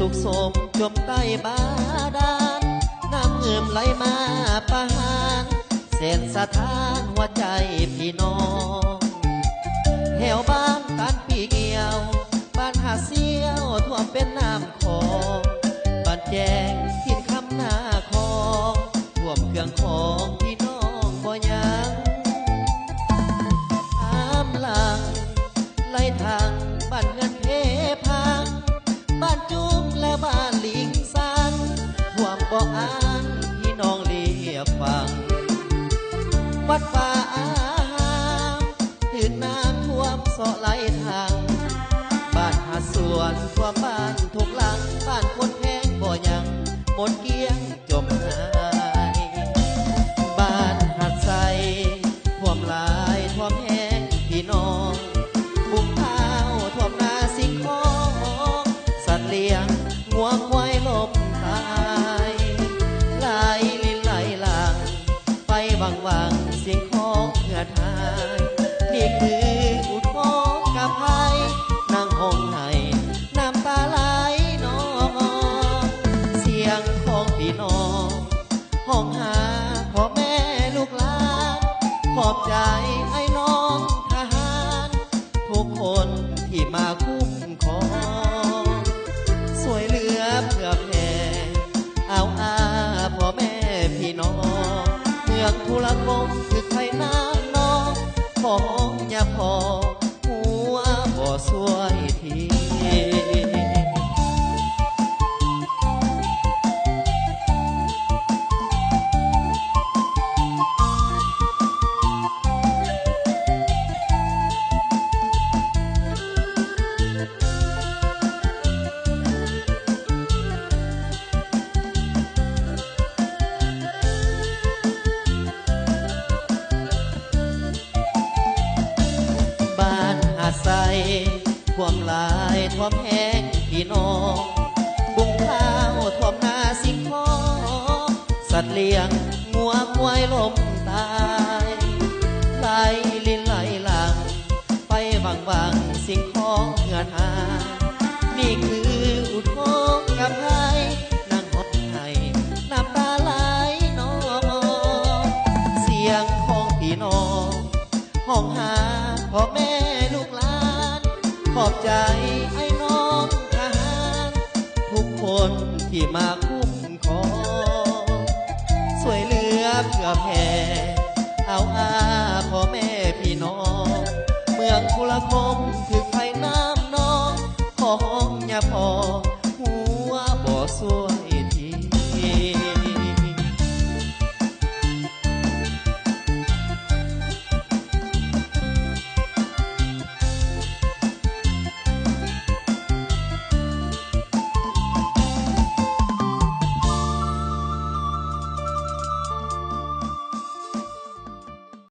สุขสมจมใต้บาดาลน้ำเงื่อมไหลมาประหารเส้นสะท้านหัวใจพี่น้องแถวบ้านตันปีเกี่ยวบ้านหาเสียวท่วมเป็นน้ำคลองบ้านแจงทินคำหน้าคลองท่วมเครื่องของพี่น้องบ่ยังน้ำหลังไหลทางบ้านเงินเพพังบ้านจุ้มและบ้านลิงสันท่วมบ่อ่านพี่น้องเรียกฟังวัดป่าอาถึงน้ำท่วมเสาะไหลทางบ้านหาสวนท่วมบ้านทุกหลังบ้านคนแพงบ่ยังหมดเกลี้ยงจมหายบ้านหัดใสท่วมหลายท่วมแห้งพี่น้องบุกข้าวท่วมนาสิ่งของสัตว์เลี้ยงงัวควายลมตายไหลลินไหลหลังไปวังเสียงของเหือทายนี่คืออุทกกับภัยนั่งห้องไห้น้ำตาไหลนองเสียงของพี่น้องห้องหาพ่อแม่ลูกหลานขอบใจไอ้น้องทหารทุกคนที่มาคุ้มครองสวยเหลือเพื่อแผ่เอาพ่อแม่พี่น้องเมืองทุรกงคือใครน้ำน้องของอย่าพอหัวบ่สวยทีท่วมหลายท่วมแห้งพี่น้องบุงข้าวท่วมนาสิ่งของสัตว์เลี้ยงงัวควายลมตายไหลลินไหลหลังไปวังสิ่งของเหือหายนี่คืออุทกกับภัยนั่งหดไห้น้ำตาไหลน้องเสียงของพี่น้องห้องหาพ่อแม่ลูกหลานขอบใจไอ้น้องทหารทุกคนที่มาคุ้มครองสวยเหลือเพื่อแผ่เอาพ่อแม่พี่น้องเมืองทุรกงคือ